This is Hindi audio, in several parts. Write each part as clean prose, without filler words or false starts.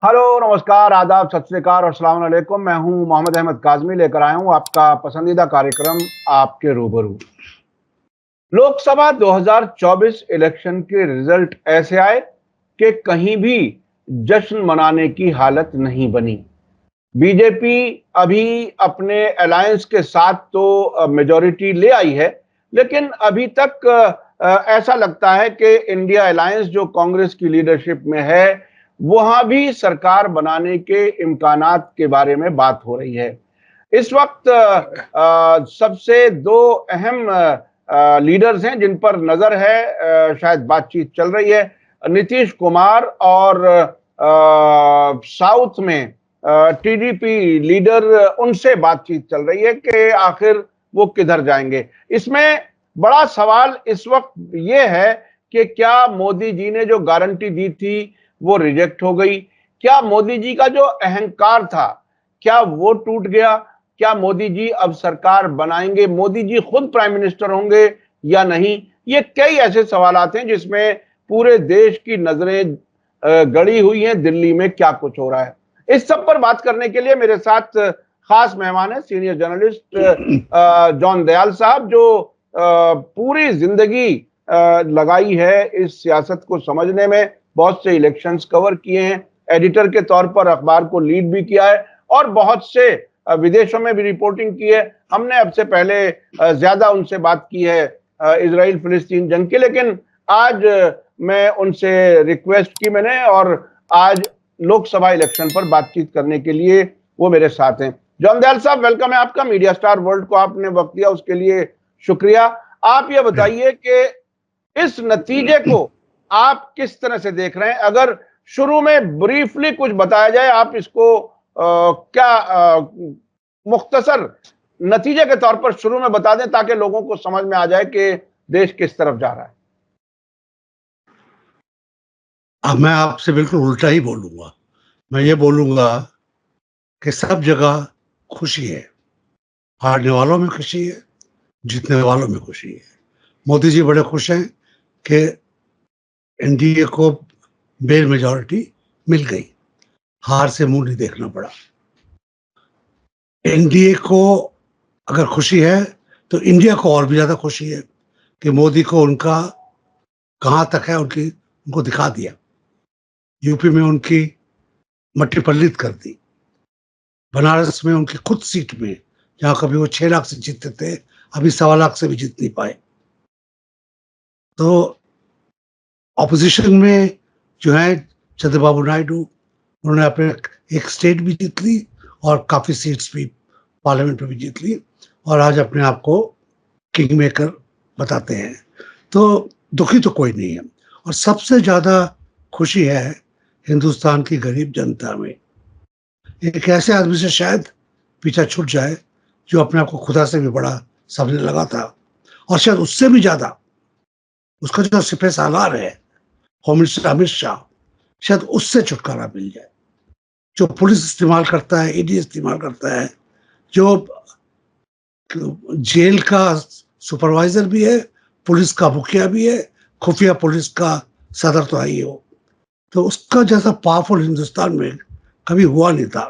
हेलो, नमस्कार, आदाब, सत श्री अकाल और अस्सलाम वालेकुम। मैं हूं मोहम्मद अहमद काज़मी, लेकर आया हूं आपका पसंदीदा कार्यक्रम आपके रूबरू। लोकसभा 2024 इलेक्शन के रिजल्ट ऐसे आए कि कहीं भी जश्न मनाने की हालत नहीं बनी। बीजेपी अभी अपने अलायंस के साथ तो मेजॉरिटी ले आई है, लेकिन अभी तक ऐसा लगता है कि इंडिया अलायंस जो कांग्रेस की लीडरशिप में है, वहां भी सरकार बनाने के इम्कानात के बारे में बात हो रही है। इस वक्त सबसे दो अहम लीडर्स हैं जिन पर नजर है, शायद बातचीत चल रही है। नीतीश कुमार और साउथ में टीडीपी लीडर, उनसे बातचीत चल रही है कि आखिर वो किधर जाएंगे। इसमें बड़ा सवाल इस वक्त ये है कि क्या मोदी जी ने जो गारंटी दी थी वो रिजेक्ट हो गई? क्या मोदी जी का जो अहंकार था, क्या वो टूट गया? क्या मोदी जी अब सरकार बनाएंगे? मोदी जी खुद प्राइम मिनिस्टर होंगे या नहीं? ये कई ऐसे सवालात हैं जिसमें पूरे देश की नजरें गड़ी हुई हैं दिल्ली में क्या कुछ हो रहा है। इस सब पर बात करने के लिए मेरे साथ खास मेहमान है सीनियर जर्नलिस्ट जॉन दयाल साहब, जो पूरी जिंदगी लगाई है इस सियासत को समझने में, बहुत से इलेक्शंस कवर किए हैं, एडिटर के तौर पर अखबार को लीड भी किया है और बहुत से विदेशों में भी रिपोर्टिंग की है। हमने अब से पहले ज्यादा उनसे बात की है इजराइल फिलिस्तीन जंग की, लेकिन आज मैं उनसे रिक्वेस्ट की मैंने और आज लोकसभा इलेक्शन पर बातचीत करने के लिए वो मेरे साथ हैं। जॉन दयाल साहब, वेलकम है आपका। मीडिया स्टार वर्ल्ड को आपने वक्त दिया, उसके लिए शुक्रिया। आप ये बताइए कि इस नतीजे को आप किस तरह से देख रहे हैं? अगर शुरू में ब्रीफली कुछ बताया जाए, आप इसको क्या मुख्तसर नतीजे के तौर पर शुरू में बता दें ताकि लोगों को समझ में आ जाए कि देश किस तरफ जा रहा है। अब मैं आपसे बिल्कुल उल्टा ही बोलूंगा। मैं ये बोलूंगा कि सब जगह खुशी है, हारने वालों में खुशी है, जीतने वालों में खुशी है। मोदी जी बड़े खुश हैं कि एनडीए को बेल मेजॉरिटी मिल गई, हार से मुंह नहीं देखना पड़ा। एनडीए को अगर खुशी है तो इंडिया को और भी ज्यादा खुशी है कि मोदी को उनका कहां तक है उनको दिखा दिया। यूपी में उनकी मट्टी पल्लित कर दी, बनारस में उनकी खुद सीट में जहां कभी वो 6 लाख से जीतते थे, अभी 1.25 लाख से भी जीत नहीं पाए। तो ऑपोजिशन में जो है चंद्रबाबू नायडू, उन्होंने अपने एक स्टेट भी जीत ली और काफी सीट्स भी पार्लियामेंट में भी जीत ली और आज अपने आप को किंग मेकर बताते हैं। तो दुखी तो कोई नहीं है और सबसे ज्यादा खुशी है हिंदुस्तान की गरीब जनता में। एक ऐसे आदमी से शायद पीछा छूट जाए जो अपने आप को खुदा से भी बड़ा समझने लगा था और शायद उससे भी ज्यादा उसका जो सिपह सालार है होम मिनिस्टर अमित शाह, शायद उससे छुटकारा मिल जाए। जो पुलिस इस्तेमाल करता है, ईडी इस्तेमाल करता है, जो जेल का सुपरवाइजर भी है, पुलिस का मुखिया भी है, खुफिया पुलिस का सदर तो आई हो, तो उसका जैसा पावरफुल हिंदुस्तान में कभी हुआ नहीं था।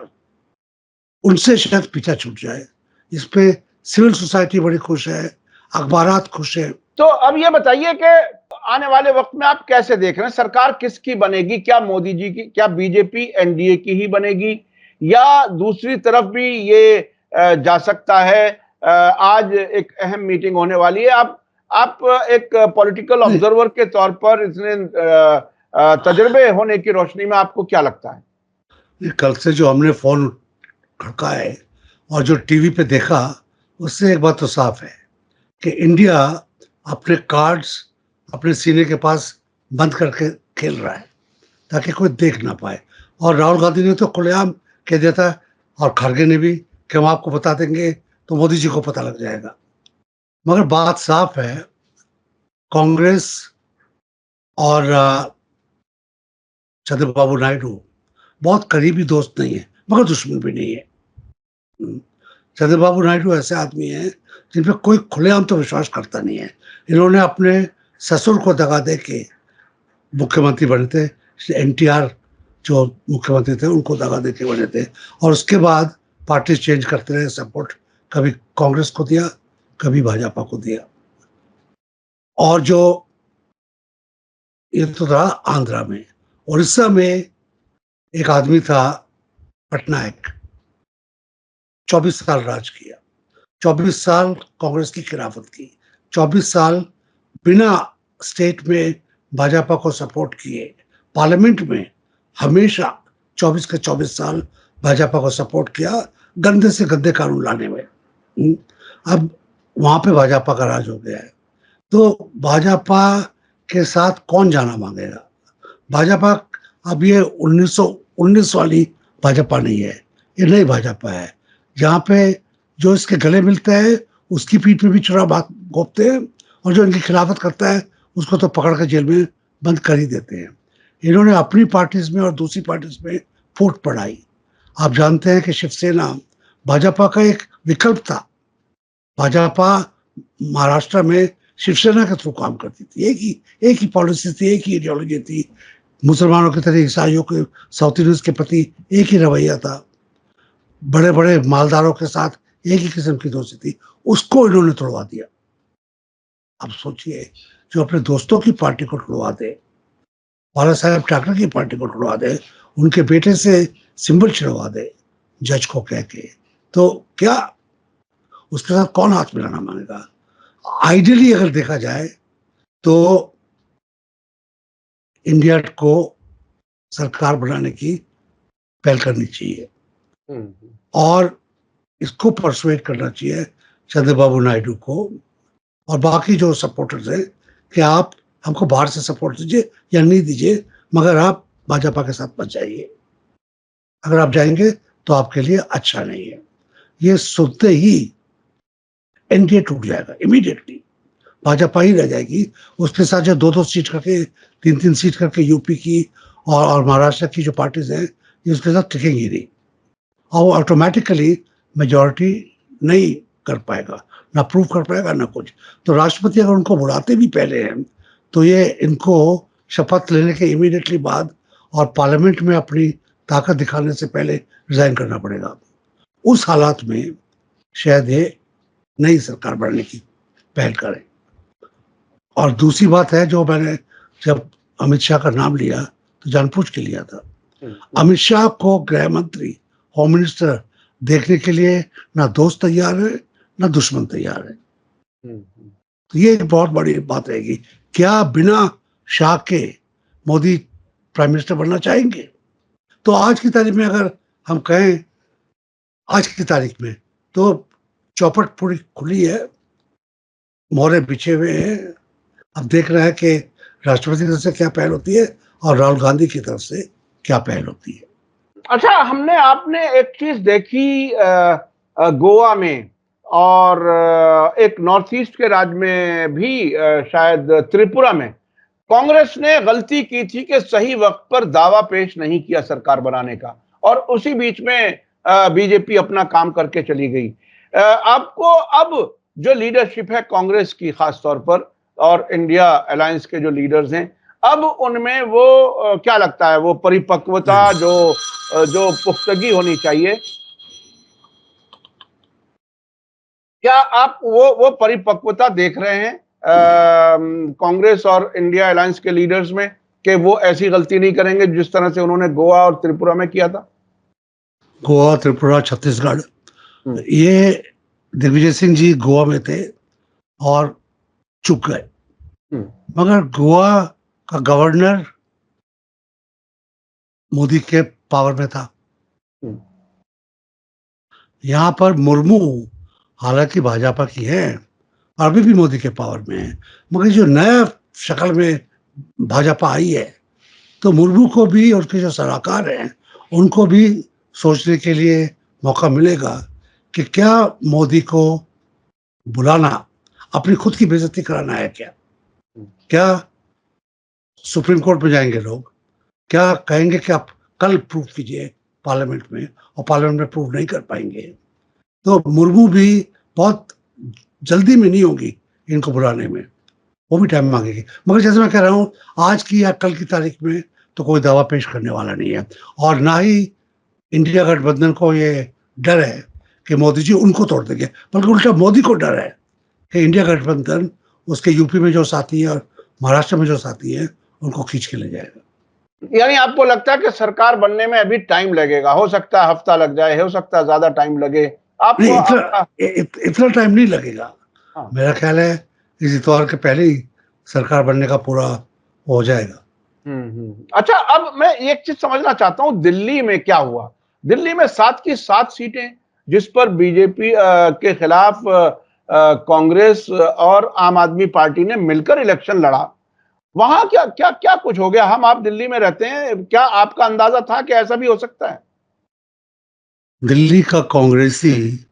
उनसे शायद पीछा छूट जाए। इस पे सिविल सोसाइटी बड़ी खुश है, अखबारात खुश है। तो अब ये बताइए कि आने वाले वक्त में आप कैसे देख रहे हैं, सरकार किसकी बनेगी? क्या मोदी जी की, क्या बीजेपी एनडीए की ही बनेगी, या दूसरी तरफ भी ये जा सकता है? आज एक अहम मीटिंग होने वाली है। आप एक पॉलिटिकल ऑब्जर्वर के तौर पर इतने तजुर्बे होने की रोशनी में आपको क्या लगता है? कल से जो हमने फोन खड़का है और जो टीवी पे देखा, उससे एक बात तो साफ है कि इंडिया अपने कार्ड्स अपने सीने के पास बंद करके खेल रहा है ताकि कोई देख ना पाए। और राहुल गांधी ने तो खुलेआम कह दिया था और खड़गे ने भी कि हम आपको बता देंगे तो मोदी जी को पता लग जाएगा। मगर बात साफ है, कांग्रेस और चंद्रबाबू नायडू बहुत करीबी दोस्त नहीं है मगर दुश्मन भी नहीं है। चंद्रबाबू नायडू ऐसे आदमी हैं जिन पर कोई खुलेआम तो विश्वास करता नहीं है। इन्होंने अपने ससुर को दगा दे के मुख्यमंत्री बने थे, एनटीआर जो मुख्यमंत्री थे उनको दगा दे के बने थे, और उसके बाद पार्टी चेंज करते रहे सपोर्ट, कभी कांग्रेस को दिया, कभी भाजपा को दिया। और जो ये तो था आंध्रा में। उड़ीसा में एक आदमी था पटनायक, 24 साल राज किया, 24 साल कांग्रेस की खिलाफत की, 24 साल बिना स्टेट में भाजपा को सपोर्ट किए, पार्लियामेंट में हमेशा 24 के 24 साल भाजपा को सपोर्ट किया, गंदे से गंदे कानून लाने में। अब वहां पे भाजपा का राज हो गया है, तो भाजपा के साथ कौन जाना मांगेगा? भाजपा अब ये 1919 वाली भाजपा नहीं है, ये नई भाजपा है, जहाँ पे जो इसके गले मिलता है उसकी पीठ पे भी चुरा बात घोपते हैं, और जो इनकी खिलाफत करता है उसको तो पकड़ कर जेल में बंद कर ही देते हैं। इन्होंने अपनी पार्टीज में और दूसरी पार्टीज में फूट पड़ाई। आप जानते हैं कि शिवसेना भाजपा का एक विकल्प था। भाजपा महाराष्ट्र में शिवसेना के थ्रू काम करती थी, एक ही पॉलिसी थी, एक ही आइडियोलॉजी थी, मुसलमानों की तरह ईसाइयों के, साउथ इंडियंस के प्रति एक ही रवैया था, बड़े बड़े मालदारों के साथ एक ही किस्म की दोस्ती थी, उसको इन्होंने तोड़वा दिया। अब सोचिए, जो अपने दोस्तों की पार्टी को तोड़वा दे, बाला साहेब ठाकरे की पार्टी को तोड़वा दे, उनके बेटे से सिंबल छिड़वा दे जज को कह के, तो क्या उसके साथ कौन हाथ मिलाना मांगेगा? आइडियली अगर देखा जाए तो इंडिया को सरकार बनाने की पहल करनी चाहिए, और इसको परसुएट करना चाहिए चंद्रबाबू नायडू को और बाकी जो सपोर्टर्स हैं कि आप हमको बाहर से सपोर्ट दीजिए या नहीं दीजिए, मगर आप भाजपा के साथ मत जाइए। अगर आप जाएंगे तो आपके लिए अच्छा नहीं है। ये सुनते ही एनडीए टूट जाएगा इमीडिएटली, भाजपा ही रह जाएगी। उसके साथ जो 2-2 सीट करके, 3-3 सीट करके यूपी की और महाराष्ट्र की जो पार्टीज हैं, ये उसके साथ टिकेंगी नहीं, और ऑटोमेटिकली मेजॉरिटी नहीं कर पाएगा, ना प्रूव कर पाएगा ना कुछ। तो राष्ट्रपति अगर उनको बुलाते भी पहले हैं, तो ये इनको शपथ लेने के इमीडिएटली बाद और पार्लियामेंट में अपनी ताकत दिखाने से पहले रिजाइन करना पड़ेगा। उस हालात में शायद ये नई सरकार बनने की पहल करें। और दूसरी बात है, जो मैंने जब अमित शाह का नाम लिया तो जानबूझ के लिया था। अमित शाह को गृह मंत्री, होम मिनिस्टर देखने के लिए ना दोस्त तैयार है ना दुश्मन तैयार है। तो ये एक बहुत बड़ी बात रहेगी। क्या बिना शाह के मोदी प्राइम मिनिस्टर बनना चाहेंगे? तो आज की तारीख में अगर हम कहें, आज की तारीख में तो चौपट पूरी खुली है, मोहरे बिछे हुए हैं। अब देख रहे हैं कि राष्ट्रपति की तरफ से क्या पहल होती है और राहुल गांधी की तरफ से क्या पहल होती है। अच्छा, आपने एक चीज देखी गोवा में, और एक नॉर्थ ईस्ट के राज्य में भी, शायद त्रिपुरा में, कांग्रेस ने गलती की थी कि सही वक्त पर दावा पेश नहीं किया सरकार बनाने का, और उसी बीच में बीजेपी अपना काम करके चली गई। आपको अब जो लीडरशिप है कांग्रेस की खास तौर पर, और इंडिया अलायंस के जो लीडर्स हैं, अब उनमें वो क्या लगता है, वो परिपक्वता, जो पुख्तगी होनी चाहिए, क्या आप वो परिपक्वता देख रहे हैं कांग्रेस और इंडिया अलायंस के लीडर्स में, कि वो ऐसी गलती नहीं करेंगे जिस तरह से उन्होंने गोवा और त्रिपुरा में किया था? गोवा, त्रिपुरा, छत्तीसगढ़, ये दिग्विजय सिंह जी गोवा में थे और चुक गए, मगर गोवा का गवर्नर मोदी के पावर में था। यहाँ पर मुर्मू हालांकि भाजपा की है और अभी भी मोदी के पावर में है, मगर जो नया शक्ल में भाजपा आई है, तो मुर्मू को भी और उसके जो सलाहकार हैं उनको भी सोचने के लिए मौका मिलेगा कि क्या मोदी को बुलाना अपनी खुद की बेइज्जती कराना है क्या सुप्रीम कोर्ट में जाएंगे लोग, क्या कहेंगे कि आप कल प्रूव कीजिए पार्लियामेंट में, और पार्लियामेंट में प्रूव नहीं कर पाएंगे, तो मुर्मू भी बहुत जल्दी में नहीं होगी इनको बुलाने में, वो भी टाइम मांगेगी। मगर जैसे मैं कह रहा हूँ, आज की या कल की तारीख में तो कोई दावा पेश करने वाला नहीं है। और ना ही इंडिया गठबंधन को ये डर है कि मोदी जी उनको तोड़ देंगे, बल्कि उल्टा मोदी को डर है कि इंडिया गठबंधन उसके यूपी में जो साथी है और महाराष्ट्र में जो साथी है उनको खींच के ले जाएगा। यानी आपको लगता है कि सरकार बनने में अभी टाइम लगेगा, हो सकता है हफ्ता लग जाए, हो सकता है ज्यादा टाइम लगे नहीं, आपको आपका? इतना टाइम नहीं लगेगा। हाँ। मेरा ख्याल है इस इतवार के पहले ही सरकार बनने का पूरा हो जाएगा। अच्छा, अब मैं एक चीज समझना चाहता हूं, दिल्ली में क्या हुआ? दिल्ली में 7 की 7 सीटें जिस पर बीजेपी के खिलाफ कांग्रेस और आम आदमी पार्टी ने मिलकर इलेक्शन लड़ा, वहां क्या क्या क्या कुछ हो गया? आप दिल्ली में रहते हैं, क्या आपका अंदाजा था कि ऐसा भी हो सकता है? दिल्ली का कांग्रेसी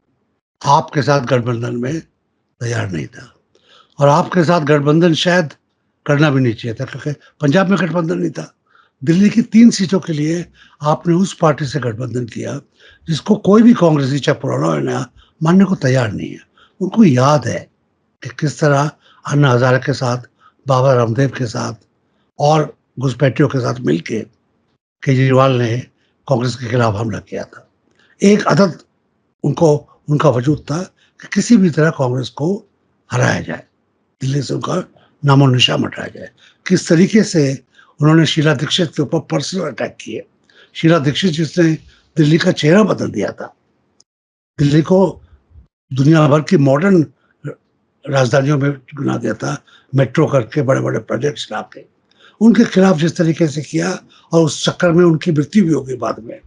आपके साथ गठबंधन में तैयार नहीं था, और आपके साथ गठबंधन शायद करना भी नहीं चाहिए था, क्योंकि पंजाब में गठबंधन नहीं था। दिल्ली की 3 सीटों के लिए आपने उस पार्टी से गठबंधन किया जिसको कोई भी कांग्रेसी, चाहे पुराना हो या नया, मानने को तैयार नहीं है। उनको याद है कि किस तरह अन्ना हजारे के साथ, बाबा रामदेव के साथ और घुसपैठियों के साथ मिलके केजरीवाल ने कांग्रेस के खिलाफ हमला किया था। एक आदत उनको, उनका वजूद था कि किसी भी तरह कांग्रेस को हराया जाए, दिल्ली से उनका नामो निशान मिटाया जाए। किस तरीके से उन्होंने शीला दीक्षित के ऊपर पर्सनल अटैक किए। शीला दीक्षित जिसने दिल्ली का चेहरा बदल दिया था, दिल्ली को दुनिया भर की मॉडर्न राजधानियों में बना दिया था, मेट्रो करके बड़े बड़े प्रोजेक्ट्स ला के, उनके खिलाफ जिस तरीके से किया, और उस चक्कर में उनकी मृत्यु भी होगी बाद में,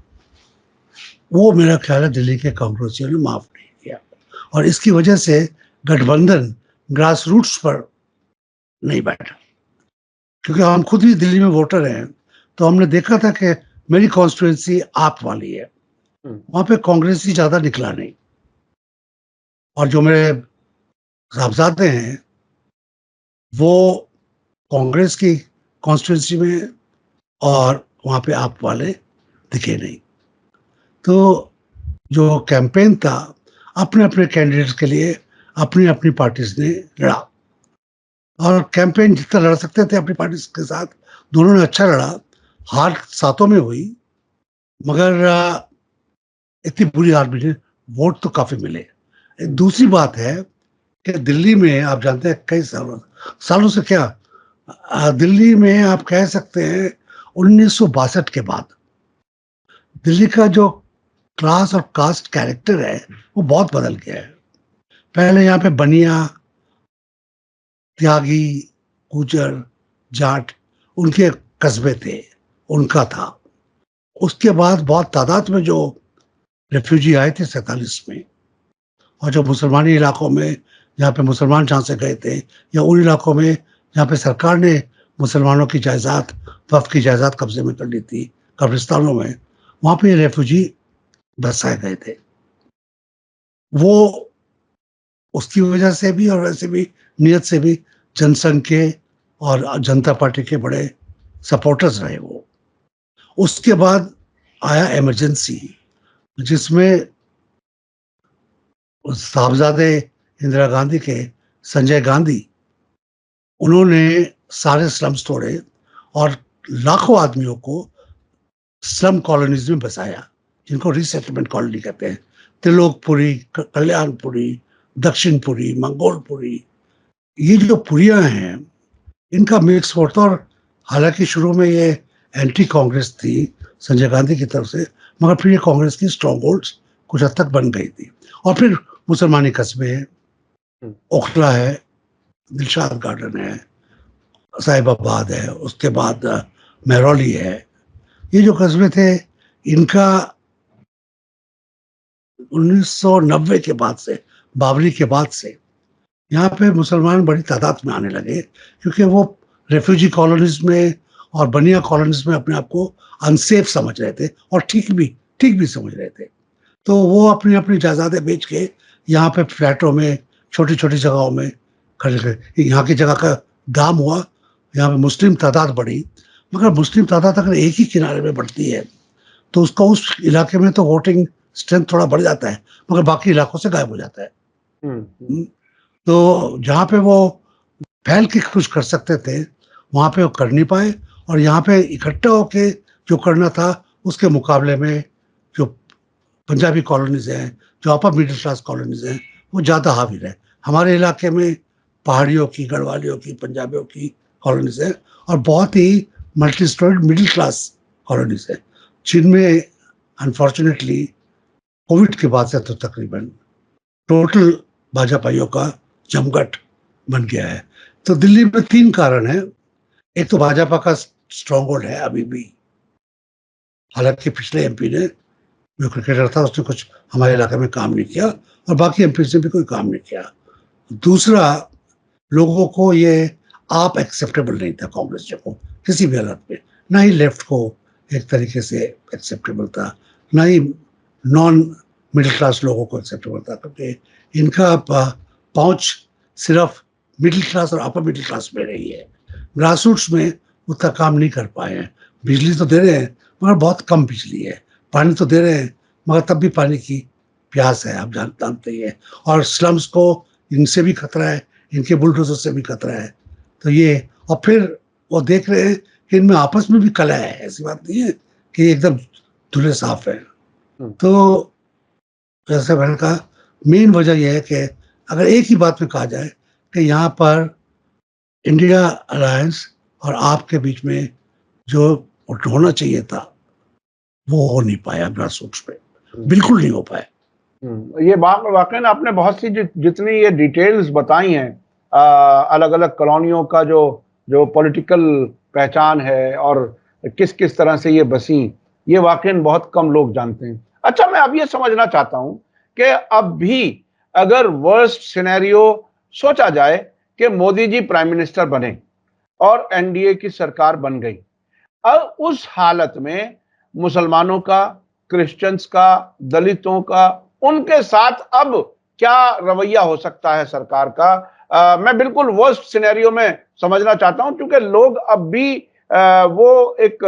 वो मेरा ख्याल है दिल्ली के कांग्रेसियों ने माफ नहीं किया। और इसकी वजह से गठबंधन ग्रास रूट्स पर नहीं बैठा, क्योंकि हम खुद भी दिल्ली में वोटर हैं, तो हमने देखा था कि मेरी कॉन्स्टिट्यूएंसी आप वाली है, वहां पे कांग्रेसी ज्यादा निकला नहीं, और जो मेरे साहबजादे हैं वो कांग्रेस की कॉन्स्टिट्यूंसी में और वहां पे आप वाले दिखे नहीं। तो जो कैंपेन था, अपने अपने कैंडिडेट्स के लिए अपनी अपनी पार्टीज ने लड़ा, और कैंपेन जितना लड़ सकते थे अपनी पार्टी के साथ, दोनों ने अच्छा लड़ा। हार सातों में हुई, मगर इतनी बुरी हार भी नहीं, वोट तो काफी मिले। दूसरी बात है कि दिल्ली में आप जानते हैं कई सालों से क्या, दिल्ली में आप कह सकते हैं 1962 के बाद दिल्ली का जो क्लास और कास्ट कैरेक्टर है वो बहुत बदल गया है। पहले यहाँ पे बनिया, त्यागी, गुजर, जाट उनके कस्बे थे, उनका था। उसके बाद बहुत तादाद में जो रेफ्यूजी आए थे 47 में, और जो मुसलमानी इलाकों में जहाँ पे मुसलमान जहाँ से गए थे, या उन इलाकों में जहाँ पे सरकार ने मुसलमानों की जायदाद, वक्फ की जायदाद कब्जे में कर ली थी, कब्रिस्तानों में, वहाँ पे रेफ्यूजी बसाए गए थे। वो उसकी वजह से भी और वैसे भी नियत से भी जनसंघ के और जनता पार्टी के बड़े सपोर्टर्स रहे वो। उसके बाद आया इमरजेंसी, जिसमें साहबजादे इंदिरा गांधी के संजय गांधी, उन्होंने सारे स्लम्स तोड़े और लाखों आदमियों को स्लम कॉलोनीज में बसाया, जिनको रिसेटलमेंट कॉलोनी कहते हैं। त्रिलोकपुरी, कल्याणपुरी, दक्षिणपुरी, मंगोलपुरी, ये जो पुरियां हैं इनका मिक्स वोट था। और हालांकि शुरू में ये एंटी कांग्रेस थी संजय गांधी की तरफ से, मगर फिर ये कांग्रेस की स्ट्रॉन्ग होल्ड्स कुछ हद तक बन गई थी। और फिर मुसलमानी कस्बे हैं, ओखला है, दिलशाद गार्डन है, साहिबाबाद है, उसके बाद महरौली है। ये जो कस्बे थे, इनका 1990 के बाद से, बाबरी के बाद से यहाँ पे मुसलमान बड़ी तादाद में आने लगे, क्योंकि वो रेफ्यूजी कॉलोनीज में और बनिया कॉलोनीज में अपने आप को अनसेफ समझ रहे थे, और ठीक भी समझ रहे थे। तो वो अपनी अपनी जायदादें बेच के यहाँ पे फ्लैटों में, छोटी छोटी जगहों में खड़े थे। यहाँ की जगह का दाम हुआ, यहाँ पे मुस्लिम तादाद बढ़ी, मगर मुस्लिम तादाद अगर एक ही किनारे में बढ़ती है तो उसका उस इलाके में तो वोटिंग स्ट्रेंथ थोड़ा बढ़ जाता है, मगर बाकी इलाकों से गायब हो जाता है। तो जहाँ पे वो फैल के कुछ कर सकते थे, वहां पे वो कर नहीं पाए, और यहाँ पे इकट्ठा होके जो करना था उसके मुकाबले में जो पंजाबी कॉलोनीज हैं, जो अपर मिडिल क्लास कॉलोनीज हैं, वो ज़्यादा हावी रहे। हमारे इलाके में पहाड़ियों की, गढ़वालियों की, पंजाबियों की कॉलोनीज हैं और बहुत ही multi storied middle class colonies हैं, जिनमें अनफॉर्चुनेटली कोविड के बाद से तो तकरीबन टोटल भाजपाइयों का जमघट बन गया है। तो दिल्ली में 3 कारण हैं। एक तो भाजपा का स्ट्रॉन्ग होल्ड है अभी भी, हालांकि पिछले एमपी ने जो क्रिकेटर था उसने कुछ हमारे इलाके में काम नहीं किया और बाकी एमपी ने भी कोई काम नहीं किया। दूसरा, लोगों को ये आप एक्सेप्टेबल नहीं था कांग्रेस को किसी भी हालत में, ना ही लेफ्ट को एक तरीके से एक्सेप्टेबल था, ना ही नॉन मिडिल क्लास लोगों को एक्सेप्टेबल था, क्योंकि इनका पहुंच सिर्फ मिडिल क्लास और अपर मिडिल क्लास में रही है। ग्रास रूट्स में उतना काम नहीं कर पाए हैं। बिजली तो दे रहे हैं मगर बहुत कम बिजली है, पानी तो दे रहे हैं मगर तब भी पानी की प्यास है, आप जानते ही है। और स्लम्स को इनसे भी खतरा है, इनके बुलडोजर से भी खतरा है। तो ये, और फिर वो देख रहे हैं कि इनमें आपस में भी कला है, ऐसी बात नहीं है कि एकदम धुले साफ है। तो जैसे मैंने कहा, मेन वजह यह है कि अगर एक ही बात में कहा जाए कि यहाँ पर इंडिया अलायंस और आप के बीच में जो होना चाहिए था वो हो नहीं पाया ग्रास रूट्स पे, बिल्कुल नहीं हो पाया। ये वाकई आपने बहुत सी जितनी ये डिटेल्स बताई हैं अलग अलग कॉलोनियों का जो जो पॉलिटिकल पहचान है और किस किस तरह से ये बसी, ये वाकई बहुत कम लोग जानते हैं। अच्छा, मैं अब ये समझना चाहता हूं कि अब भी अगर वर्स्ट सिनेरियो सोचा जाए कि मोदी जी प्राइम मिनिस्टर बने और एनडीए की सरकार बन गई, अब उस हालत में मुसलमानों का, क्रिश्चियंस का, दलितों का, उनके साथ अब क्या रवैया हो सकता है सरकार का? मैं बिल्कुल वर्स्ट सिनेरियो में समझना चाहता हूं, क्योंकि लोग अब भी वो एक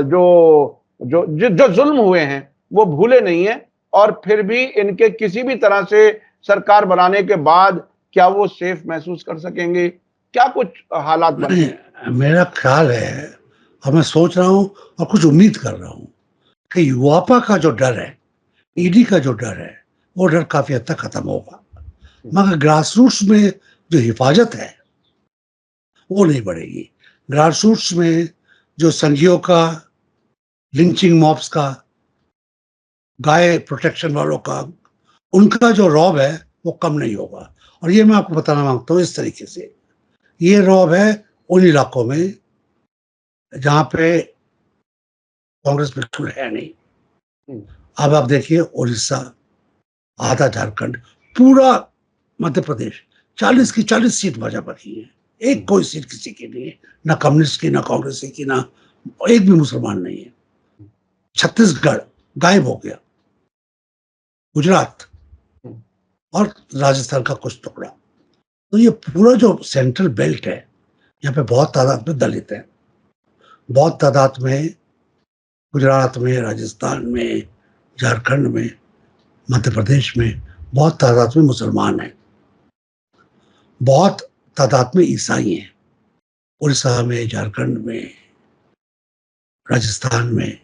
जो जो जो जुल्म हुए हैं वो भूले नहीं है, और फिर भी इनके किसी भी तरह से सरकार बनाने के बाद क्या वो सेफ महसूस कर सकेंगे? क्या कुछ हालात बने? मेरा ख्याल है और मैं सोच रहा हूं और कुछ उम्मीद कर रहा हूं कि युवापा का जो डर है, ईडी का जो डर है, वो डर काफी हद तक खत्म होगा, मगर ग्रास रूट्स में जो हिफाजत है वो नहीं बढ़ेगी। ग्रास रूट्स में जो संघियों का, लिंचिंग मॉब्स का, गाय प्रोटेक्शन वालों का, उनका जो रौब है वो कम नहीं होगा। और ये मैं आपको बताना मांगता हूँ इस तरीके से, ये रौब है उन इलाकों में जहां पे कांग्रेस बिल्कुल है नहीं। अब आप देखिए, उड़ीसा, आधा झारखंड, पूरा मध्य प्रदेश, 40 की 40 सीट भाजपा की है, एक कोई सीट किसी की नहीं है, ना कम्युनिस्ट की, ना कांग्रेस की, ना एक भी मुसलमान नहीं है। छत्तीसगढ़ गायब हो गया, गुजरात और राजस्थान का कुछ टुकड़ा। तो ये पूरा जो सेंट्रल बेल्ट है, यहाँ पे बहुत तादाद में दलित है, बहुत तादाद में गुजरात में, राजस्थान में, झारखंड में, मध्य प्रदेश में बहुत तादाद में मुसलमान हैं, बहुत तादाद में ईसाई हैं, उड़ीसा में, झारखंड में, राजस्थान में,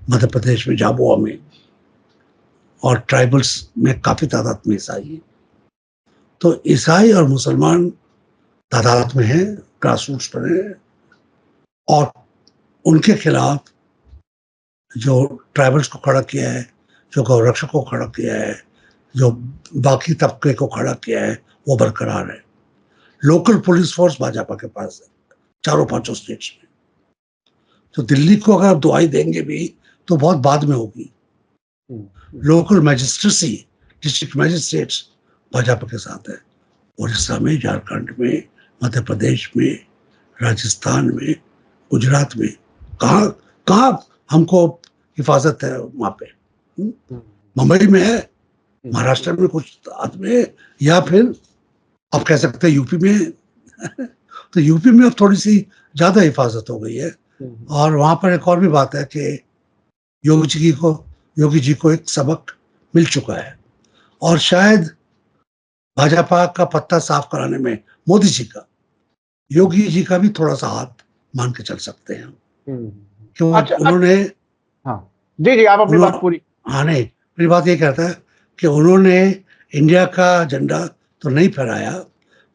मध्य प्रदेश में, झाबुआ में, और ट्राइबल्स में काफी तादाद में ईसाई हैं। तो ईसाई और मुसलमान तादाद में हैं, ग्रास रूट्स पर हैं, और उनके खिलाफ जो ट्राइबल्स को खड़ा किया है, जो गौरक्षकों को खड़ा किया है, जो बाकी तबके को खड़ा किया है, वो बरकरार है। लोकल पुलिस फोर्स भाजपा के पास है चारों पांचों स्टेट्स में। तो दिल्ली को अगर आप दुआई देंगे भी तो बहुत बाद में होगी। लोकल मैजिस्ट्रेसी, डिस्ट्रिक्ट मैजिस्ट्रेट्स भाजपा के साथ है, उड़ीसा में, झारखंड में, मध्य प्रदेश में, राजस्थान में, गुजरात में। कहाँ कहाँ हमको हिफाजत है वहां पे? मुंबई में है, महाराष्ट्र में कुछ में, या फिर आप कह सकते हैं यूपी में। तो यूपी में अब थोड़ी सी ज्यादा हिफाजत हो गई है। और वहां पर एक और भी बात है कि योगी जी को एक सबक मिल चुका है, और शायद भाजपा का पत्ता साफ कराने में मोदी जी का, योगी जी का भी थोड़ा सा हाथ मान के चल सकते हैं। हम्म। क्यों अच्छा, उन्होंने हाँ जी जी, आप अपनी बात पूरी। हाँ नहीं, मेरी बात ये कहता है कि उन्होंने इंडिया का झंडा तो नहीं फहराया,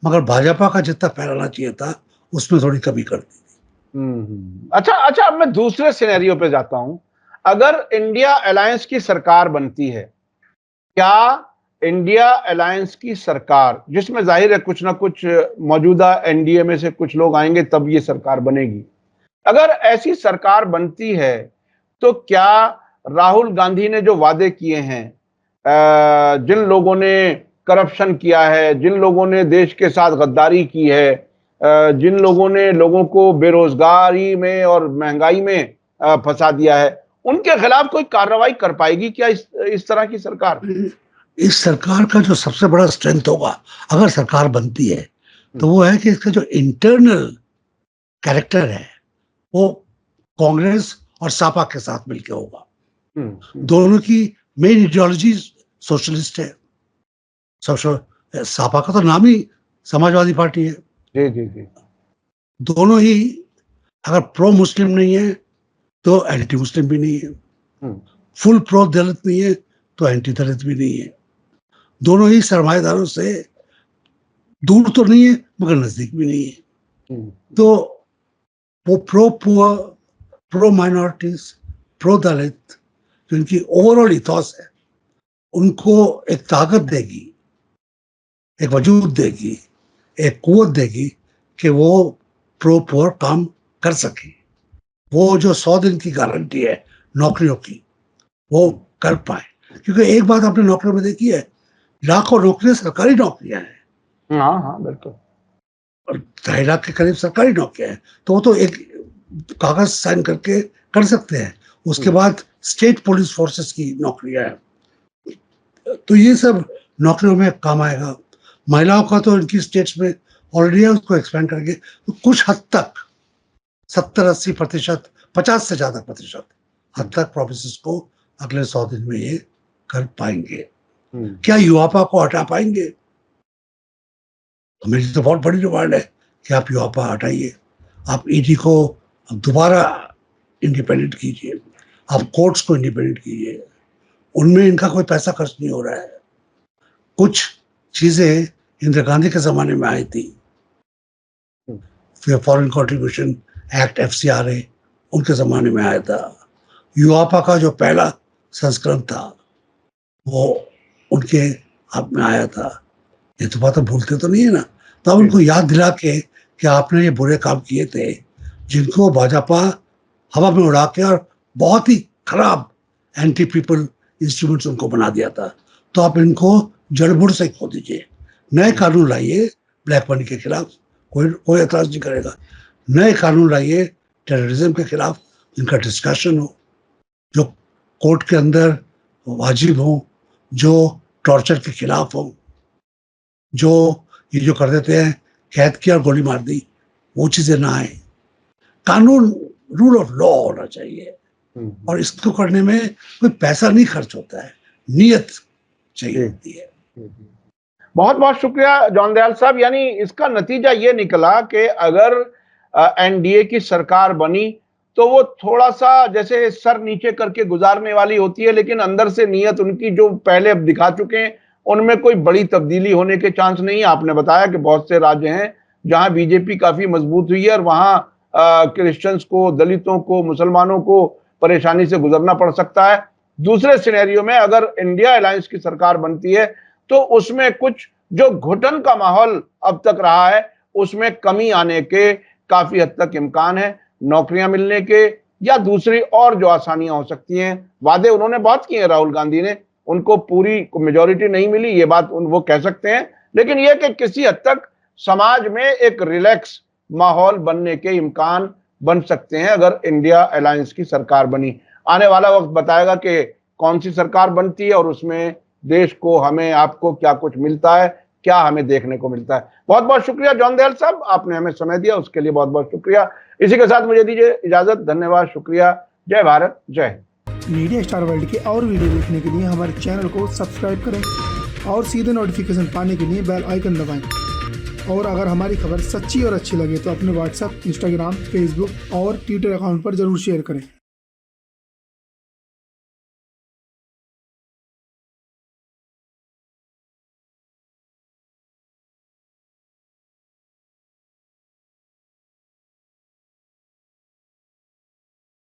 मगर भाजपा का जितना फहराना चाहिए था उसमें थोड़ी कमी कर दी। अच्छा अच्छा, अब मैं दूसरे सिनेरियो पे जाता हूं। अगर इंडिया अलायंस की सरकार बनती है, क्या इंडिया अलायंस की सरकार, जिसमें जाहिर है कुछ ना कुछ मौजूदा एनडीए में से कुछ लोग आएंगे तब ये सरकार बनेगी, अगर ऐसी सरकार बनती है तो क्या राहुल गांधी ने जो वादे किए हैं, जिन लोगों ने करप्शन किया है, जिन लोगों ने देश के साथ गद्दारी की है, जिन लोगों ने लोगों को बेरोजगारी में और महंगाई में फंसा दिया है, उनके खिलाफ कोई कार्रवाई कर पाएगी क्या इस तरह की सरकार? इस सरकार का जो सबसे बड़ा स्ट्रेंथ होगा, अगर सरकार बनती है, तो वो है कि इसका जो इंटरनल कैरेक्टर है वो कांग्रेस और सापा के साथ मिलकर होगा। दोनों की मेन आइडियोलॉजी सोशलिस्ट है। सापा का तो नाम ही समाजवादी पार्टी है। जी जी जी। दोनों ही अगर प्रो मुस्लिम नहीं है तो एंटी मुस्लिम भी नहीं है, फुल प्रो दलित नहीं है तो एंटी दलित भी नहीं है। दोनों ही सरमाएदारों से दूर तो नहीं है मगर नजदीक भी नहीं है। तो वो pro poor, pro minorities, pro Dalit जो इनकी ओवरऑल इथॉस है, उनको एक ताकत देगी, एक वजूद देगी, एक कुवत देगी कि वो प्रो पुअर काम कर सके। वो जो 100 दिन की गारंटी है नौकरियों की, वो कर पाए। क्योंकि एक बात आपने नौकरियों में देखी है, लाखों नौकरियां सरकारी नौकरियां हैं। हाँ हाँ बिल्कुल। और 2.5 लाख के करीब सरकारी नौकरियां हैं, तो वो तो एक कागज साइन करके कर सकते हैं। उसके बाद स्टेट पुलिस फोर्सेस की नौकरियां हैं, तो ये सब नौकरियों में काम आएगा। महिलाओं का तो इनकी स्टेट्स में ऑलरेडी है, उसको एक्सपेंड करके तो कुछ हद तक 70-80%, 50 से ज्यादा प्रतिशत हद तक प्रोविंसेस को अगले 100 दिन में ये कर पाएंगे। क्या युवापा को हटा पाएंगे? तो मेरी तो बहुत बड़ी डिमांड है कि आप युवापा हटाइए, आप ईडी को दोबारा इंडिपेंडेंट कीजिए, आप कोर्ट्स को इंडिपेंडेंट कीजिए। उनमें इनका कोई पैसा खर्च नहीं हो रहा है। कुछ चीजें इंदिरा गांधी के जमाने में आई थी, फिर फॉरेन कंट्रीब्यूशन एक्ट FCRA उनके जमाने में आया था। युवापा का जो पहला संस्करण था वो उनके हाथ में आया था। ये तो बात भूलते तो नहीं है ना। तो अब उनको याद दिला के कि आपने ये बुरे काम किए थे जिनको भाजपा हवा में उड़ा के और बहुत ही खराब एंटी पीपल इंस्ट्रूमेंट्स उनको बना दिया था, तो आप इनको जड़बुड़ से खो दीजिए। नए कानून लाइए ब्लैक मनी के खिलाफ, कोई एतराज नहीं करेगा। नए कानून लाइए टेररिज्म के खिलाफ, जिनका डिस्कशन हो, जो कोर्ट के अंदर वाजिब हो, जो टॉर्चर के खिलाफ हो, जो ये जो कर देते हैं कैद किया और गोली मार दी, वो चीजें ना आए। कानून, रूल ऑफ लॉ होना चाहिए, और इसको करने में कोई पैसा नहीं खर्च होता है, नियत चाहिए होती है। बहुत बहुत शुक्रिया जॉन दयाल साहब। यानी इसका नतीजा ये निकला कि अगर एनडीए की सरकार बनी तो वो थोड़ा सा जैसे सर नीचे करके गुजारने वाली होती है, लेकिन अंदर से नीयत उनकी जो पहले अब दिखा चुके हैं उनमें कोई बड़ी तब्दीली होने के चांस नहीं है। आपने बताया कि बहुत से राज्य हैं जहां बीजेपी काफी मजबूत हुई है और वहां क्रिश्चियंस को, दलितों को, मुसलमानों को परेशानी से गुजरना पड़ सकता है। दूसरे सिनेरियो में अगर इंडिया अलायंस की सरकार बनती है तो उसमें कुछ जो घुटन का माहौल अब तक रहा है उसमें कमी आने के काफी हद तक इम्कान है, नौकरियां मिलने के या दूसरी और जो आसानियां हो सकती हैं। वादे उन्होंने बहुत किए हैं राहुल गांधी ने, उनको पूरी मेजॉरिटी नहीं मिली, ये बात वो कह सकते हैं, लेकिन यह कि किसी हद तक समाज में एक रिलैक्स माहौल बनने के इम्कान बन सकते हैं अगर इंडिया अलायंस की सरकार बनी। आने वाला वक्त बताएगा कि कौन सी सरकार बनती है और उसमें देश को, हमें, आपको क्या कुछ मिलता है, क्या हमें देखने को मिलता है। बहुत बहुत शुक्रिया जॉन दयाल साहब, आपने हमें समय दिया, उसके लिए बहुत बहुत शुक्रिया। इसी के साथ मुझे दीजिए इजाजत। धन्यवाद, शुक्रिया। जय भारत, जय हिंद। मीडिया स्टार वर्ल्ड के और वीडियो देखने के लिए हमारे चैनल को सब्सक्राइब करें और सीधे नोटिफिकेशन पाने के लिए बेल आइकन दबाएं। और अगर हमारी खबर सच्ची और अच्छी लगे तो अपने व्हाट्सएप, इंस्टाग्राम, फेसबुक और ट्विटर अकाउंट पर जरूर शेयर करें।